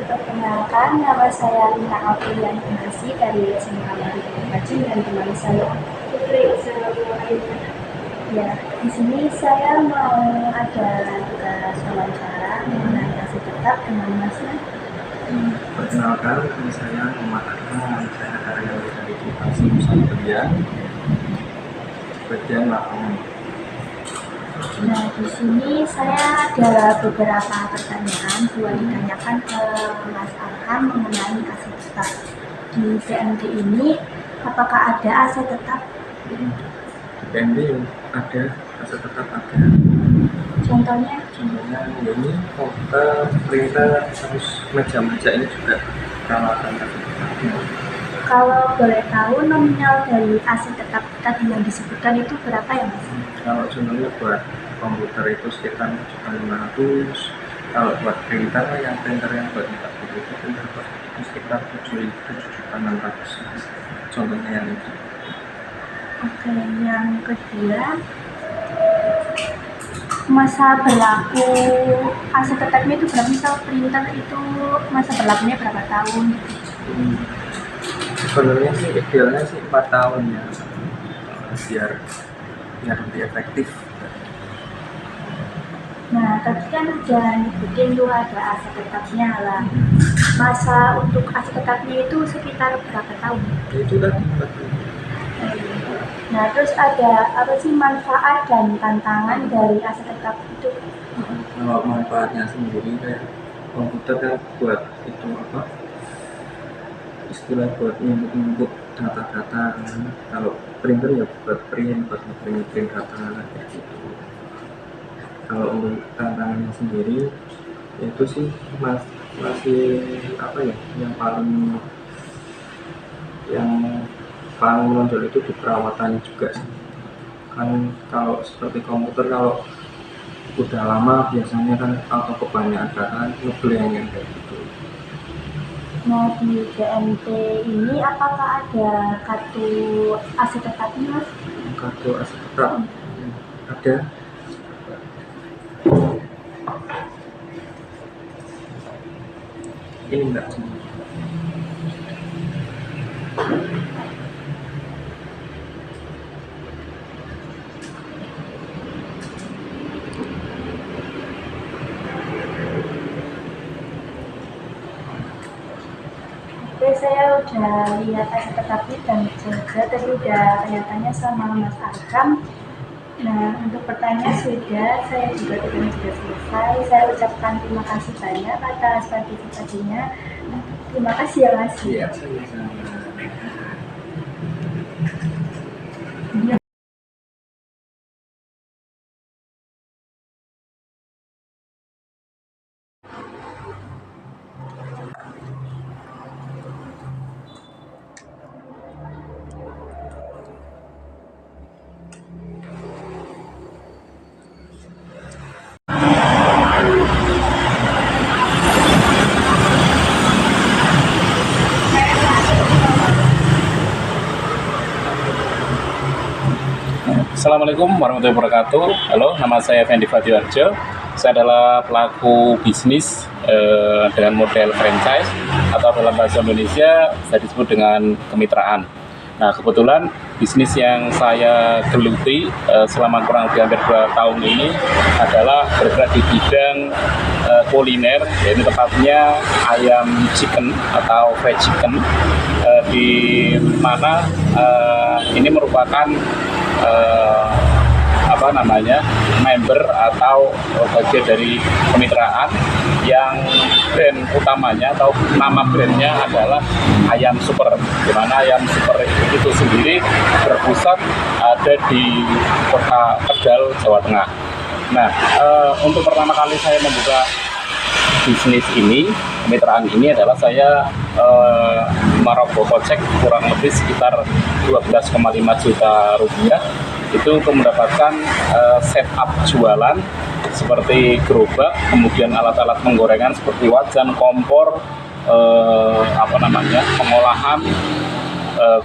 Perkenalkan, nama saya Lina Apriani dari SMK Haji dan teman saya Putri Ismail. Ya, di sini saya mau ada tugas wawancara mengenai hasil tetap dengan Masnya. Perkenalkan, nama saya Muhammad Arkan, saya karyawan dari Divisi Usaha Kerja, bagian lapangan. Nah, di sini saya ada beberapa pertanyaan buat ditanyakan ke Mas Arham mengenai aset tetap. Di PMD ini, apakah ada aset tetap? Di PMD ada, aset tetap ada. Contohnya ini komputer, printer, terus meja-meja ini juga peralatan aset tetapnya. kalau boleh tahu nominal dari aset tetap tadi yang disebutkan itu berapa ya Mas? Kalau contohnya buat komputer itu sekitar 7.500, kalau buat printer yang buat cetak buku itu printer itu sekitar 7.600. Contohnya yang itu. Oke, yang kedua, masa berlaku aset tetapnya itu berapa? Misal printer itu masa berlakunya berapa tahun? Sebenarnya sih idealnya sih 4 tahun ya, biar lebih efektif. Nah, tadi kan udah nyebutin tuh ada aset tetapnya lah. Masa untuk aset tetapnya itu sekitar berapa tahun? Itu tadi. Nah, terus ada apa sih manfaat dan tantangan dari aset tetap itu? Kalau manfaatnya sendiri kayak komputer kan buat itu apa? Istilah buat input data-data. Kalau printer ya buat print data kayak gitu. Kalau untuk tantangannya sendiri itu sih masih apa ya, yang paling menonjol itu di perawatannya juga sih. Kan kalau seperti komputer kalau udah lama biasanya kan atau kebanyakan data ngeblank kayak gitu. Nah, di BMT ini apakah ada kartu aset tetapnya? Kartu aset tetap ada. Ini enggak sih. Oke, saya udah lihat aset tetapnya dan juga tadi udah tanya-tanya sama Mas Arham. Nah, untuk pertanyaan sudah, saya juga selesai. Saya ucapkan terima kasih banyak atas partisipasinya. Terima kasih ya Mas. Iya, sama-sama. Assalamualaikum warahmatullahi wabarakatuh. Halo, nama saya Fendi Fatiwarjo. Saya adalah pelaku bisnis dengan model franchise atau dalam bahasa Indonesia saya disebut dengan kemitraan. Nah, kebetulan bisnis yang saya geluti selama kurang lebih hampir 2 tahun ini adalah bergerak di bidang kuliner, yaitu tepatnya ayam chicken atau fried chicken, di mana ini merupakan member atau bagian dari kemitraan yang brand utamanya atau nama brandnya adalah Ayam Super, di mana Ayam Super itu sendiri berpusat ada di Kota Tegal, Jawa Tengah. Nah, untuk pertama kali saya membuka bisnis ini, kemitraan ini adalah saya merogoh kocek kurang lebih sekitar 12,5 juta rupiah itu untuk mendapatkan setup jualan seperti gerobak, kemudian alat-alat penggorengan seperti wajan, kompor, pengolahan,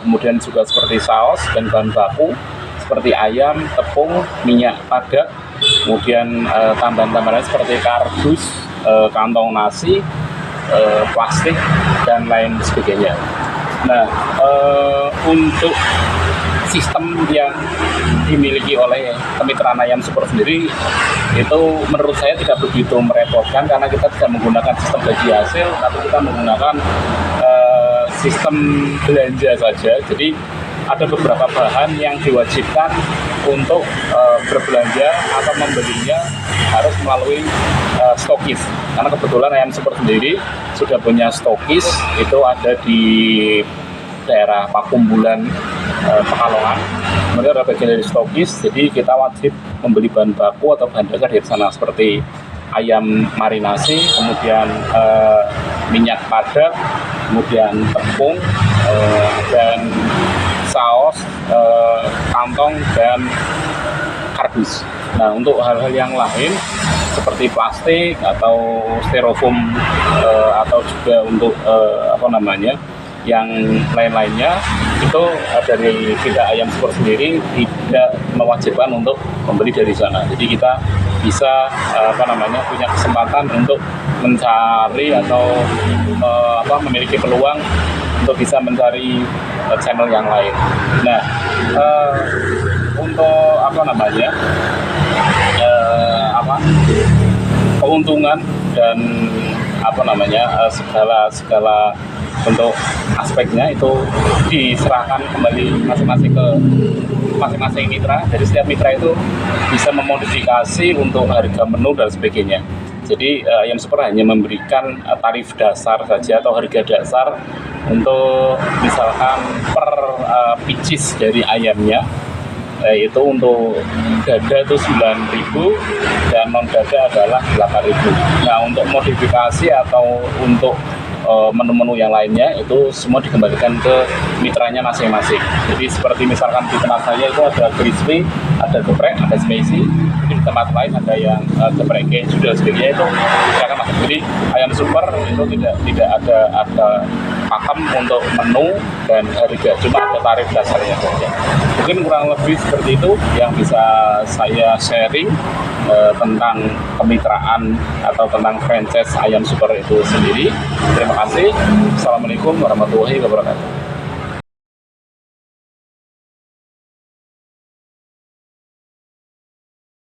kemudian juga seperti saus dan bahan baku seperti ayam, tepung, minyak pada, kemudian tambahan-tambahan seperti kardus, kantong nasi, plastik dan lain sebagainya. Nah, untuk sistem yang dimiliki oleh kemitraan ayam super sendiri itu menurut saya tidak begitu merepotkan, karena kita tidak menggunakan sistem bagi hasil, tapi kita menggunakan sistem belanja saja. Jadi ada beberapa bahan yang diwajibkan untuk berbelanja atau membelinya harus melalui stokis, karena kebetulan ayam super sendiri sudah punya stokis, itu ada di daerah Pakumbulan, Pekalongan. Kemudian ada bagian dari stokis, jadi kita wajib membeli bahan baku atau bahan dasar dari sana, seperti ayam marinasi, kemudian minyak padat, kemudian tepung, dan saus, kantong, dan kardus. Nah, untuk hal-hal yang lain seperti plastik atau styrofoam, atau juga untuk yang lain-lainnya, itu dari pihak ayam super sendiri tidak mewajibkan untuk membeli dari sana. Jadi kita bisa punya kesempatan untuk mencari atau memiliki peluang untuk bisa mencari channel yang lain. Nah, untuk keuntungan dan segala bentuk aspeknya itu diserahkan kembali masing-masing ke masing-masing mitra. Jadi setiap mitra itu bisa memodifikasi untuk harga menu dan sebagainya. Jadi ayam super hanya memberikan tarif dasar saja atau harga dasar untuk misalkan per pieces dari ayamnya, yaitu untuk dada itu 9.000 dan non dada adalah 8.000. Nah, untuk modifikasi atau untuk menu-menu yang lainnya itu semua dikembalikan ke mitranya masing-masing. Jadi seperti misalkan di tempat saya itu ada crispy, ada geprek, ada spicy. Di tempat lain ada yang geprek keju dan sebagainya, itu silakan masuk. Jadi ayam super itu tidak ada pakem untuk menu dan harga, cuma ada tarif dasarnya saja. Mungkin kurang lebih seperti itu yang bisa saya sharing tentang kemitraan atau tentang franchise ayam super itu sendiri. Terima kasih. Assalamualaikum warahmatullahi wabarakatuh.